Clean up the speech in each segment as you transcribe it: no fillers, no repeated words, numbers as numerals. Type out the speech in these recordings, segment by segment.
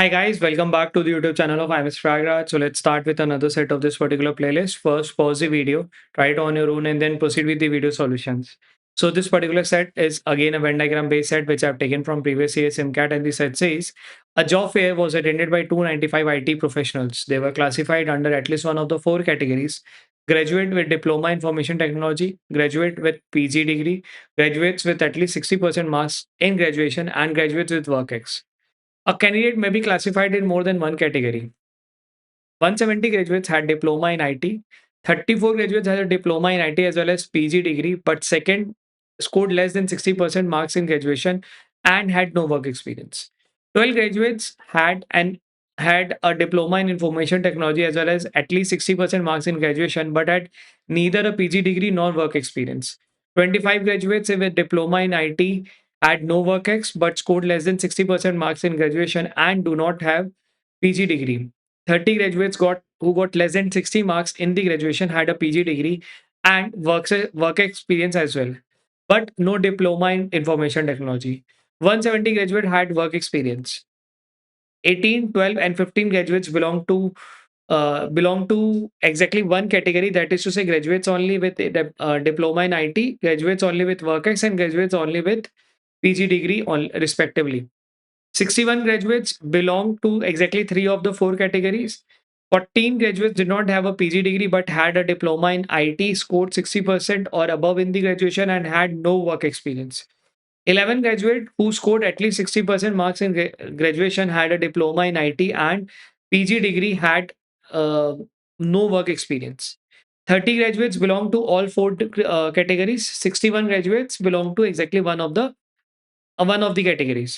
Hi guys, welcome back to the YouTube channel of IMS Fragrance. So let's start with another set of this particular playlist. First, pause the video, try it on your own, and then proceed with the video solutions. So this particular set is again a Venn diagram based set which I've taken from previous year's SIMCAT, and the set says a job fair was attended by 295 IT professionals. They were classified under at least one of the four categories: graduate with diploma information technology, graduate with PG degree, graduates with at least 60% marks in graduation, and graduates with WorkX. A candidate may be classified in more than one category. 170 graduates had diploma in IT. 34 graduates had a diploma in IT as well as PG degree, but second scored less than 60% marks in graduation and had no work experience. 12 graduates had a diploma in information technology as well as at least 60% marks in graduation, but had neither a PG degree nor work experience. 25 graduates with diploma in IT had no work ex but scored less than 60% marks in graduation and do not have PG degree. 30 graduates got less than 60 marks in the graduation had a PG degree and work experience as well, but no diploma in information technology. 170 graduate had work experience. 18, 12, and 15 graduates belong to exactly one category, that is to say graduates only with diploma in IT, graduates only with WorkX, and graduates only with PG degree respectively. 61 graduates belong to exactly three of the four categories. 14 graduates did not have a PG degree but had a diploma in IT, scored 60% or above in the graduation, and had no work experience. 11 graduate who scored at least 60% marks in graduation had a diploma in IT and PG degree had uh, no work experience. 30 graduates belong to all four categories. 61 graduates belong to exactly one of the categories.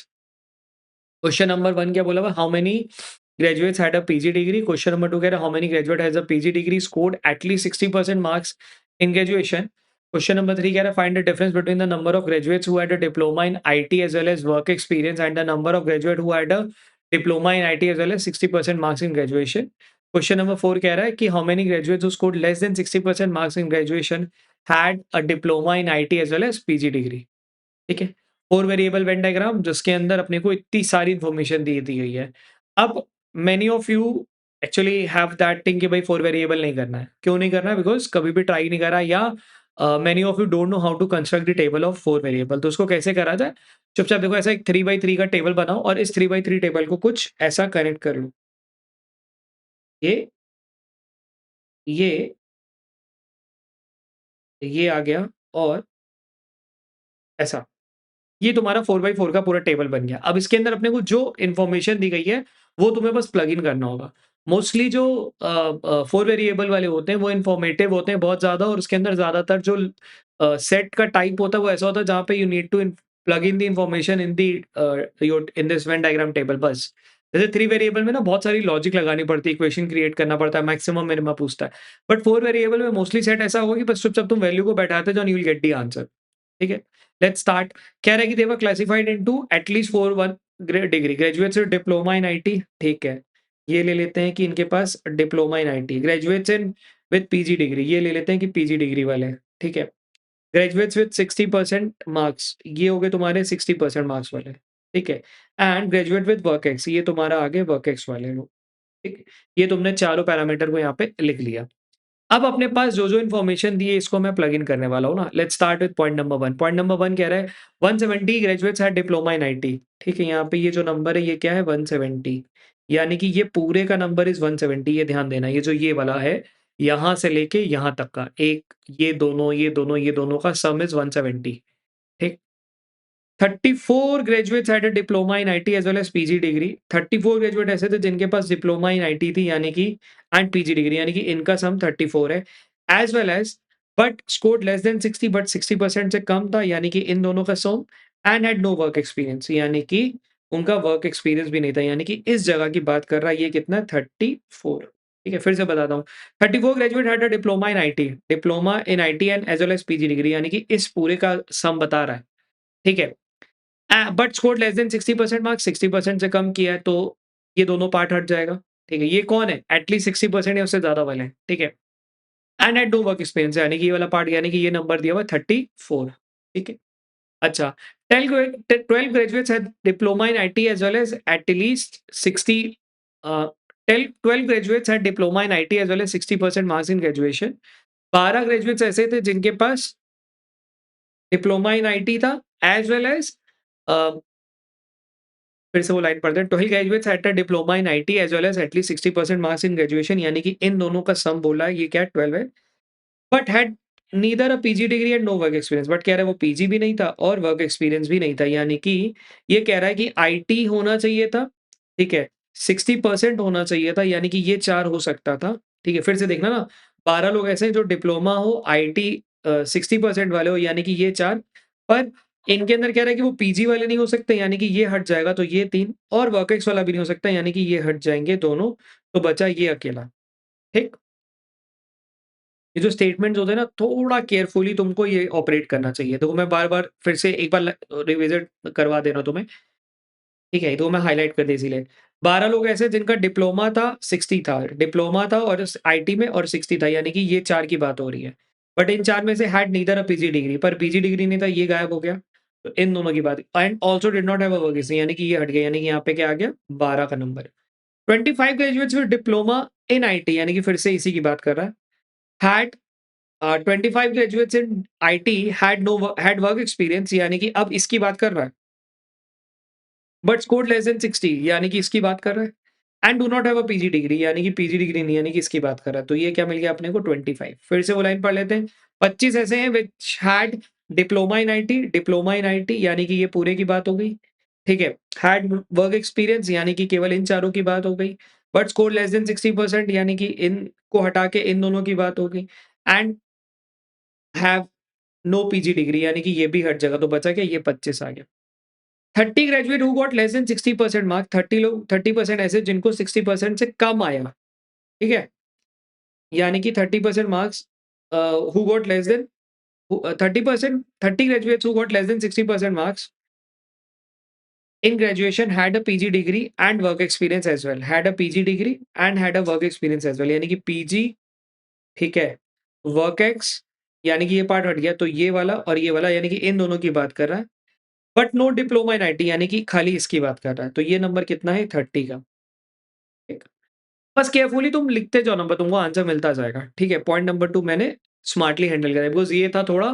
Question number 1 क्या बोला हुआ? How many graduates had a PG degree? Question number 2 कह रहा है how many graduate has a PG degree scored at least 60% marks in graduation? Question number 3 कह रहा है find the difference between the number of graduates who had a diploma in IT as well as work experience and the number of graduate who had a diploma in IT as well as 60% marks in graduation. Question number 4 कह रहा है कि how many graduates who scored less than 60% marks in graduation had a diploma in IT as well as PG degree. ठीक है. 4 variable Venn diagram जिसके अंदर अपने को इतनी सारी इन्फॉर्मेशन दी दी गई है. अब many of you actually have that thing कि भाई 4 वेरिएबल नहीं करना है. क्यों नहीं करना है? बिकॉज़ कभी भी ट्राई नहीं करा, या many of you don't know how to construct the table of 4 variable. तो उसको कैसे करा जाए? चुपचाप देखो, ऐसा एक 3 बाय 3 का टेबल बनाओ और इस 3 बाय 3 टेबल को कुछ ऐसा कनेक्ट कर लो. ये ये ये आ गया और ऐसा. ये तुम्हारा 4x4 का पूरा टेबल बन गया. अब इसके अंदर अपने को जो इन्फॉर्मेशन दी गई है, वो तुम्हें बस प्लग इन करना होगा. मोस्टली जो 4 वेरिएबल वाले होते हैं, वो इन्फॉर्मेटिव होते हैं बहुत ज़्यादा, और उसके अंदर ज़्यादातर जो सेट का टाइप होता है, वो ऐसा होता है जहाँ पे you need to plug in the information in this Venn diagram table बस. जैसे 3 वेरिएबल में ना बहुत सारी लॉजिक लगानी पड़ती है, इक्वेशन क्रिएट करना पड़ता है, मैक्सिमम मिनिमम पूछता है. बट 4 वेरिएबल में मोस्टली सेट ऐसा होगा कि बस चुपचाप तुम वैल्यू को बैठाते जाओ, you will get the answer. ठीक है? Let's start. कह रहा है कि they were classified into at least 4 1 degree. Graduates with diploma in IT, ठीक है. ये ले लेते हैं कि इनके पास diploma in IT. Graduates in with PG degree, ये ले लेते हैं कि पीजी डिग्री वाले हैं. ठीक है. ग्रेजुएट्स विद 60% मार्क्स, ये हो गए तुम्हारे 60% मार्क्स वाले. ठीक है. And graduate with work ex, ये तुम्हारा आगे वर्क एक्स वाले लोग. ठीक है. ये तुमने चारों पैरामीटर को यहाँ पे लिख लिया. अब अपने पास जो-जो इन्फॉर्मेशन दी है, इसको मैं प्लग इन करने वाला हूँ ना. Let's start with point number 1. Point number 1 कह रहा है 170 graduates had diploma in IT. ठीक है, यहाँ पे ये जो नंबर है ये क्या है? 170. यानी कि ये पूरे का नंबर इज़ 170. ये ध्यान देना, ये जो ये वाला है, यहाँ से लेके यहाँ तक का एक, ये दोनों का सम इज़ 170. ठीक. 34 graduates had a diploma in IT as well as PG degree. 34 graduate ऐसे थे जिनके पास डिप्लोमा इन आईटी थी, यानी कि एंड पीजी डिग्री, यानी कि इनका सम 34 है. As well as but scored less than 60, but 60% से कम था, यानी कि इन दोनों का sum. And had no work experience, यानी कि उनका वर्क एक्सपीरियंस भी नहीं था, यानी कि इस जगह की बात कर रहा है. ये कितना है? 34. ठीक है, फिर से बताता हूँ. 34 graduate had a diploma in IT, diploma in IT and as well as PG degree, यानी कि इस पूरे का सम बता रहा है. ठीक है. But scored less than 60% marks, 60% से कम किया है, तो ये दोनों पार्ट हट जाएगा. ठीक है. ये कौन है? एटलीस्ट 60% या उससे ज़्यादा वाले हैं. ठीक है. And had no work experience, यानी कि ये वाला पार्ट, यानी कि ये नंबर दिया हुआ है 34. ठीक है. अच्छा, 12 graduates had diploma in IT as well as at least 60 12 graduates had diploma in IT as well as 60% marks in graduation. 12 graduates ऐसे थे जिनके पास डिप्लोमा इन आईटी था एज वेल एज फिर से वो लाइन पढ़ते हैं, 12 graduates at a diploma in IT as well as at least 60% marks in graduation, यानी कि इन दोनों का सम बोला है, ये क्या 12 है, but had neither a PG degree and no work experience. But कह रहा है वो पीजी भी नहीं था और वर्क एक्सपीरियंस भी नहीं था, यानी कि ये कह रहा है कि आईटी होना चाहिए था, ठीक है, 60% होना चाहिए था, यानी कि ये 4 हो सकता था, ठीक है। फिर से देखना ना, 12 लोग ऐसे हैं जो डिप्लोमा हो, आईटी 60% वाले हो, यानी कि ये 4, पर इनके अंदर कह रहा है कि वो पीजी वाले नहीं हो सकते, यानी कि ये हट जाएगा, तो ये 3, और वर्क एक्स वाला भी नहीं हो सकता, यानी कि ये हट जाएँगे दोनों, तो बचा ये अकेला, ठीक? ये जो स्टेटमेंट्स होते हैं ना, थोड़ा केयरफुली तुमको ये ऑपरेट करना चाहिए। देखो मैं बार-बार फिर से एक बार रिविज़िट करवा दे रहा हूँ तुम्हें, ठीक है? तो मैं हाइलाइट कर दी इसीलिए। 12 लोग ऐसे जिनका डिप्लोमा था, 60 था, डिप्लोमा था और आईटी में और 60 था, यानी कि ये 4 की बात हो रही है। बट इन 4 में से had neither a PG degree, पर पीजी डिग्री नहीं था, ये गायब हो गया। तो इन दोनों की बात, and also did not have a work experience, यानी कि ये हट गया, यानी कि यहाँ पे क्या आ गया 12 का number. 25 graduates with diploma in IT, यानी कि फिर से इसी की बात कर रहा है। Had 25 graduates in IT had work experience, यानी कि अब इसकी बात कर रहा है, बट स्कोर्ड लेस देन 60, यानी कि इसकी बात कर रहा है, and do not have a PG degree, यानी कि पीजी डिग्री नहीं, यानी कि इसकी बात कर रहा है। तो ये क्या मिल गया अपने को 25। फिर से वो लाइन पढ़ लेते हैं। 25 ऐसे हैं which had diploma in IT, यानी कि ये पूरे की बात हो गई, ठीक है। हैड वर्क एक्सपीरियंस, यानी कि केवल इन चारों की बात हो गई, बट स्कोर लेस देन 60%, यानी कि इनको हटा के इन दोनों की बात हो गई, and have no PG degree, यानी कि ये भी हट जाएगा, तो बचा क्या, ये 25 आ गया। 30 ग्रेजुएट हू गॉट लेस देन 60% मार्क्स, 30 लोग, 30% ऐसे जिनको 60% से कम आया, ठीक है? यानी कि 30% marks who got less than 30%, 30 graduates who got less than 60% marks in graduation had a PG degree and work experience as well, had a PG degree and had a work experience as well, यानी कि PG, ठीक है, work ex, यानी कि ये part हट गया, तो ये वाला और ये वाला, यानी कि इन दोनों की बात कर रहा है। But no diploma in IT, यानी कि खाली इसकी बात कर रहा है। तो ये नंबर कितना है 30 का। ठीक। बस केयरफुली तुम लिखते जाओ नंबर, तुमको आंसर मिलता जाएगा। ठीक है, पॉइंट नंबर 2 मैंने स्मार्टली हैंडल करा बिकॉज़ ये था थोड़ा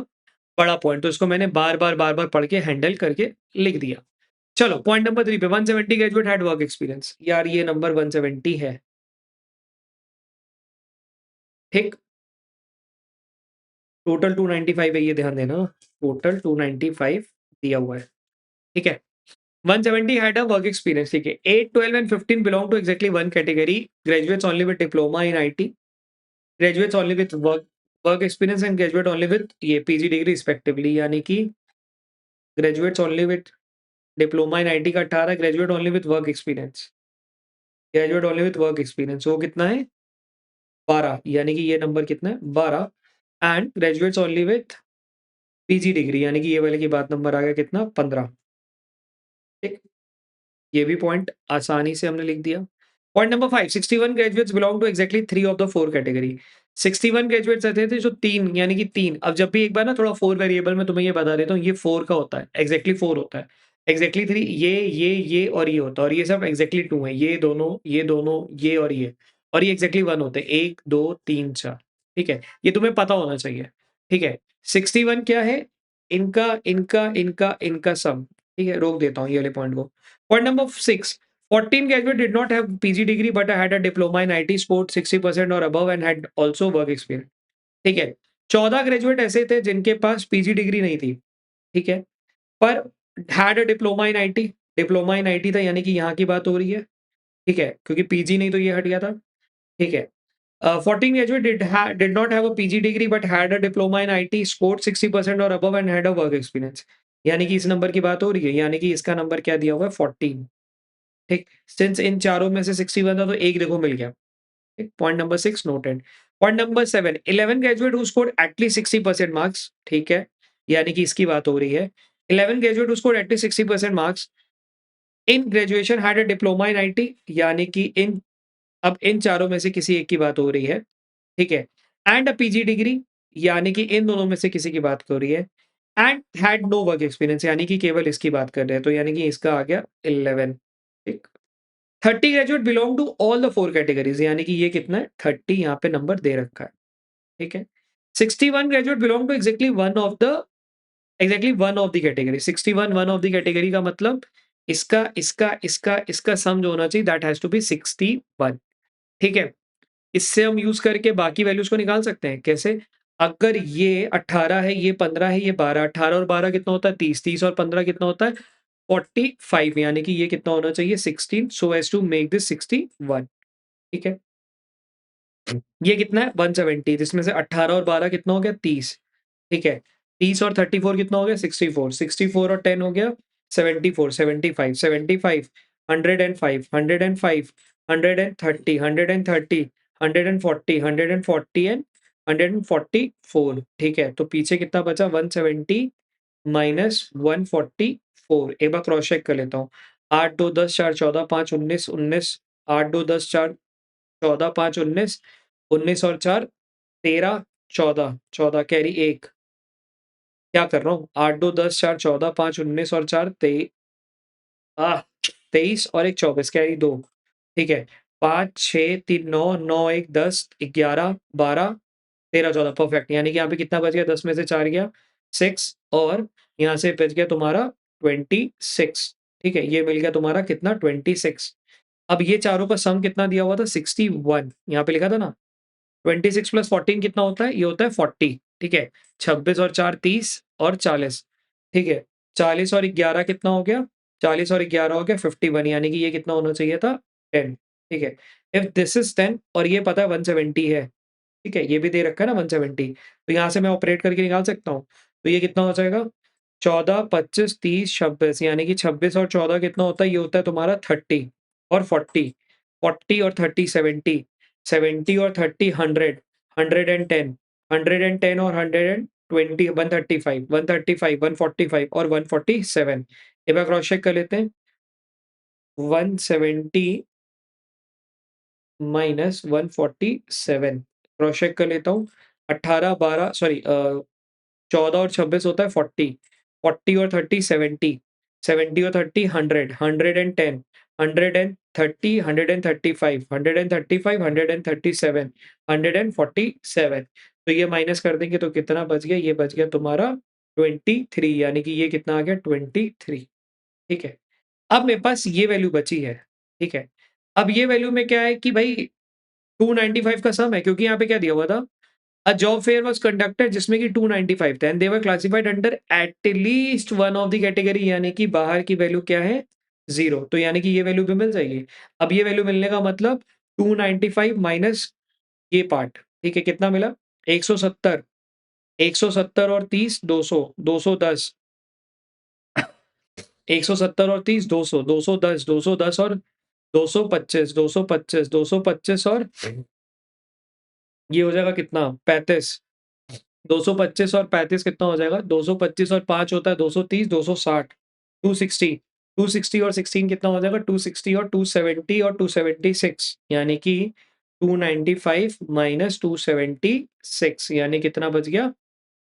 बड़ा पॉइंट, तो इसको मैंने बार-बार पढ़ के हैंडल करके लिख दिया। चलो पॉइंट नंबर 3 पे 170 ग्रेजुएट हैड वर्क एक्सपीरियंस। यार ये नंबर 170 है। ठीक, टोटल 295 है, ये ध्यान देना। टोटल 295 दिया हुआ है। ठीक है। 170 had a work experience, ठीक है। 8, 12 and 15 belong to exactly one category. Graduates only with diploma in IT, graduates only with work experience and graduate only with ये पीजी डिग्री रिस्पेक्टिवली, यानी कि graduates only with diploma in IT का 18, graduate only with work experience, graduate only with work experience वो कितना है 12, यानी कि ये नंबर कितना है 12, and graduates only with PG degree, यानी कि ये वाले की बात नंबर आ गया कितना 15। ठीक, ये भी पॉइंट आसानी से हमने लिख दिया। Point number 5, 61 graduates belong to exactly 3 of the 4 category. 61 graduates ऐसे थे जो 3, यानी कि 3, अब जब भी एक बार ना थोड़ा 4 वेरिएबल में तुम्हें ये बता देता हूँ, ये 4 का होता है, एक्ज़ैक्टली 4 होता है। एक्ज़ैक्टली 3 ये और ये होता है, और ये सब एक्ज़ैक्टली 2 है, ये दोनों, ये और ये एक्ज़ैक्टली 1 होते हैं, 1, 2, 3, 4, ठीक है? ये तुम्हें पता होना चाहिए, ठीक है? 61 क्या है? इनका सम, ठीक है? रोक देता हूँ ये वाले पॉइंट को। Point number 6, 14 graduate did not have PG degree but had a diploma in IT, scored 60% or above and had also work experience. ठीक है। 14 ग्रेजुएट ऐसे थे जिनके पास पीजी डिग्री नहीं थी, ठीक है? पर had a diploma in IT, diploma in IT था, यानी कि यहाँ की बात हो रही है, ठीक है? क्योंकि पीजी नहीं तो ये हट गया था, ठीक है? 14 graduate did not have a PG degree but had a diploma in IT, scored 60% or above and had a work experience. यानी कि इस नंबर की बात हो रही है, यानी कि इसका नंबर क्या दिया हुआ है 14। ठीक, सिंस इन चारों में से 61 था तो एक देखो मिल गया। ठीक, point number 6 noted. Point number 7, 11 graduate who scored at least 60% marks, ठीक है, यानी कि इसकी बात हो रही है। 11 graduate who scored at least 60% marks in graduation had a diploma in IT, यानी कि इन, अब इन चारों में से किसी एक की बात हो रही है, ठीक है, एंड अ पीजी डिग्री, यानी कि इन दोनों में से किसी की बात हो रही है, and had no work experience, यानी कि केवल इसकी बात कर रहे हैं, तो यानी कि इसका आ गया 11। ठीक। 30 graduate belong to all the 4 categories, यानी कि ये कितना है 30, यहाँ पे नंबर दे रखा है। ठीक है। 61 graduate belong to exactly one of the category. 61 one of the category का मतलब इसका सम जो होना चाहिए दैट हैज टू बी 61। ठीक है। इससे हम यूज करके बाकी वैल्यूज को निकाल सकते हैं। कैसे? अगर ये 18 है, ये 15 है, ये 12, 18 और 12 कितना होता है 30, 30 और 15 कितना होता है 45, यानी कि ये कितना होना चाहिए 16, so as to make this 61। ठीक है। ये कितना है 170, जिसमें से 18 और 12 कितना हो गया 30। ठीक है। 30 और 34 कितना हो गया 64, 64 और 10 हो गया 74, 75, 75, 105, 105, 130, 130, 140, 140 एंड 144। ठीक है। तो पीछे कितना बचा 170 माइनस 144। एक बार क्रॉस चेक कर लेता हूँ। 8 2 10 4 14 5 19 19, 8 2 10 4 14 5 19, 19 और 4 13, 14, 14 कैरी 1। क्या कर रहा हूँ? 8 2 10 4 14 5 19 और 4 23 और 1 24 कैरी 2। ठीक है। 5 6 3 9 9 1 10 11 12 13 14 परफेक्ट। यानी कि यहाँ पे कितना बच गया 10 में से 4 गया 6, और यहाँ से बच गया तुम्हारा 26। ठीक है। ये मिल गया तुम्हारा कितना 26। अब ये चारों का सम कितना दिया हुआ था 61, यहाँ पे लिखा था ना। 26 प्लस 14 कितना होता है? ये होता है 40। ठीक है। 26 और 4 30 और 40। ठीक है। 40 और 11 कितना हो गया? 40 और 11 हो गया 51, यानी कि ये कितना होना चाहिए था 10। ठीक है। इफ दिस इज 10 और ये पता है 170 है। ठीक है। ये भी दे रखा है ना 170, तो यहाँ से मैं ऑपरेट करके निकाल सकता हूँ। तो ये कितना हो जाएगा 14 25 30 26, यानी कि 26 और 14 कितना होता है? ये होता है तुम्हारा 30 और 40, 40 और 30 70, 70 और 30 100, 110, 110 और 120 135, 135 145 और 147। एक बार क्रॉस चेक कर लेते हैं। 170 माइनस 147, क्रॉस चेक कर लेता हूँ। 18 12 सॉरी 14 और 26 होता है 40, 40 और 30 70, 70 और 30 100, 110, 130, 135, 135, 137, 147। तो ये माइनस कर देंगे तो कितना बच गया? ये बच गया तुम्हारा 23, यानी कि ये कितना आ गया 23। ठीक है। अब मेरे पास ये वैल्यू बची है। ठीक है। अब ये वैल्यू में क्या है कि भाई 295 का सम है, क्योंकि यहाँ पे क्या दिया हुआ था, A job fair was conducted जिसमें कि 295 थे and they were classified under at least one of the category, यानी कि बाहर की वैल्यू क्या है 0, तो यानी कि ये वैल्यू भी मिल जाएगी। अब ये वैल्यू मिलने का मतलब 295 माइनस ये पार्ट। ठीक है। कितना मिला 170, 170 और 30 200, 210, 170 और 30 200, 210, 210 और 225, 225, 225 और ये हो जाएगा कितना 35, 225 और 35 कितना हो जाएगा? 225 और 5 होता है 230, 260, 260, 260 और 16 कितना हो जाएगा? 260 और 270 और 276, यानी कि 295 माइनस 276, यानी कितना बच गया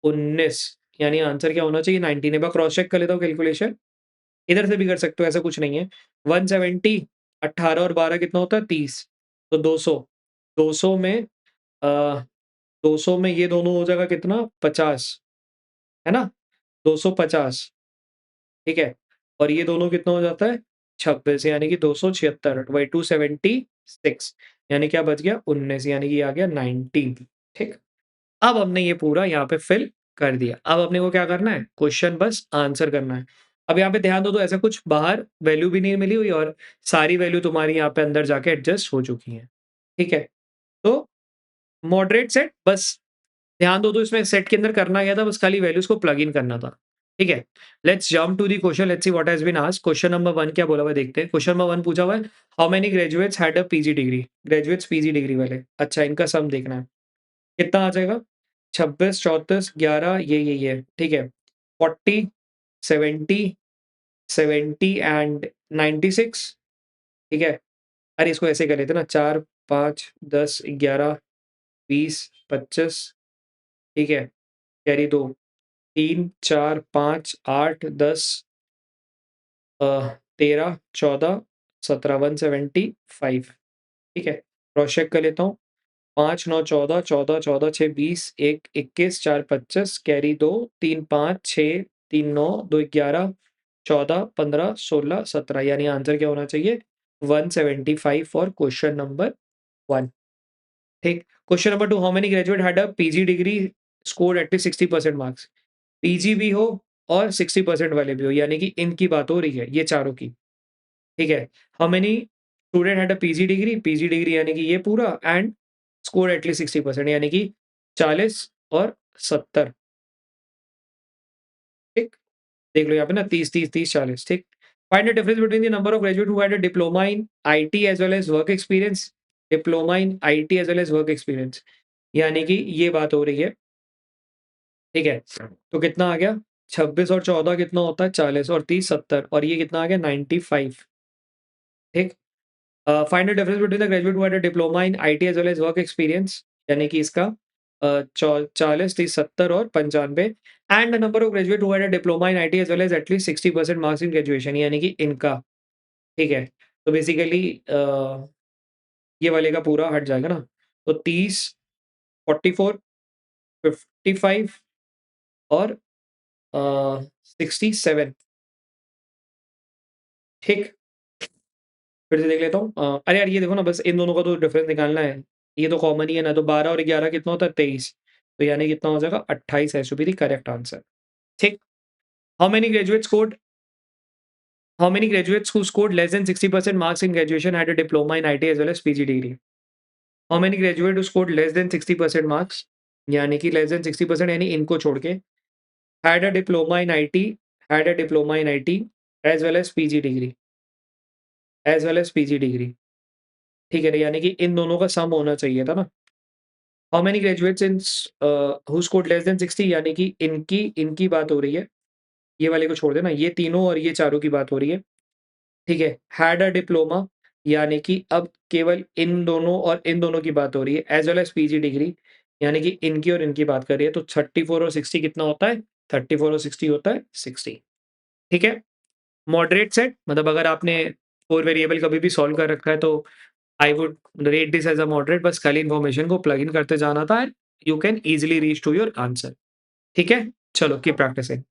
19। यानी आंसर क्या होना चाहिए 19। एक बार क्रॉस चेक कर लेता हूँ कैलकुलेशन। इधर से भी कर सकते हो, ऐसा कुछ नहीं है। 170, 18 और 12 कितना होता है 30, तो 200, 200 में 200 में ये दोनों हो जाएगा कितना 50, है ना? 250। ठीक है। और ये दोनों कितना हो जाता है 26, यानी कि 276 वही 276, यानी क्या बच गया 19, यानी कि ये आ गया 19। ठीक। अब हमने ये पूरा यहाँ पे फिल कर दिया। अब अपने को क्या करना है? क्वेश्चन बस आंसर करना है। अब यहाँ पे ध्यान दो तो ऐसा कुछ बाहर वैल्यू भी नहीं मिली हुई और सारी वैल्यू तुम्हारी यहाँ पे अंदर जाके एडजस्ट हो चुकी है। ठीक है। तो मॉडरेट सेट बस ध्यान दो तो इसमें सेट के अंदर करना क्या था? बस खाली वैल्यूज को प्लग इन करना था। ठीक है। Let's jump to the question, let's see what has been asked. Question number 1 क्या बोला हुआ है देखते हैं। क्वेश्चन नंबर 1 पूछा हुआ है how many graduates had a PG degree. Graduates PG degree वाले, अच्छा इनका सम देखना है। कितना आ जाएगा 26 34 11 ये ठीक है 40 70 70 एंड 96। ठीक है। अरे इसको ऐसे कर लेते ना 4 5 10 11 20 25। ठीक है। कैरी 2 3, 4, 5, 8, 10, 13, 14, 17, 175। ठीक है, क्रॉस चेक कर लेता हूँ। 5, 9, 14, 14, 14, 6, 20, 1, 21, 4, 25, कैरी 2, 3, 5, 6, 3, 9, 2, 11, 14, 15, 16, 17, यानी आंसर क्या होना चाहिए? 175 फॉर क्वेश्चन नंबर 1। ठीक। Question number 2, how many graduate had a PG degree scored at least 60% marks? PG भी हो और 60% वाले भी हो, यानी कि इनकी बात हो रही है, ये चारों की। ठीक है। How many student had a PG degree यानी कि ये पूरा एंड स्कोर एटलीस्ट 60% यानी कि 40 और 70। ठीक। देख लो यहाँ पे ना 30, 30, 30, 40। ठीक। Find the difference between the number of graduate who had a diploma in IT as well as work experience. Diploma in IT as well as work experience, यानी कि ये बात हो रही है। ठीक है। तो कितना आ गया? 26 और 14 कितना होता है? 40 और 30 70, और ये कितना आ गया? 95। ठीक। Find the difference between the graduate who had a diploma in IT as well as work experience, यानी कि इसका 40, 30, 70 और 95, and the number of graduate who had a diploma in IT as well as at least 60% marks in graduation, यानी कि इनका। ठीक है। तो बेसिकली ये वाले का पूरा हट जाएगा ना, तो 30, 44, 55 और 67। ठीक। फिर से देख लेता हूँ। अरे यार ये देखो ना, बस इन दोनों का तो डिफरेंस निकालना है। ये तो कॉमन ही है ना, तो 12 और 11 कितना होता है? 23। तो यानी कितना हो जाएगा? 28 has to be the correct answer. ठीक। How many graduates scored how many graduates who scored less than 60% marks in graduation had a diploma in IT as well as PG degree? How many graduate who scored less than 60% marks, यानी कि less than 60% यानी इनको छोड़ के, had a diploma in IT had a diploma in IT as well as PG degree as well as PG degree. ठीक है ना? यानी कि इन दोनों का सम होना चाहिए था ना। How many graduates in who scored less than 60, यानी कि इनकी इनकी बात हो रही है। ये वाले को छोड़ देना, ये तीनों और ये चारों की बात हो रही है। ठीक है। हैड अ डिप्लोमा, यानी कि अब केवल इन दोनों और इन दोनों की बात हो रही है, as well as PG degree, यानी कि इनकी और इनकी बात कर रही है। तो 34 और 60 कितना होता है? 34 और 60 होता है 60। ठीक है। मॉडरेट सेट मतलब अगर आपने 4 वेरिएबल कभी भी सॉल्व कर रखा है तो I would rate this as a moderate, बस खाली इन्फॉर्मेशन को प्लग इन करते जाना था and you can easily reach to your answer. ठीक है? चलो कीप प्रैक्टिसिंग।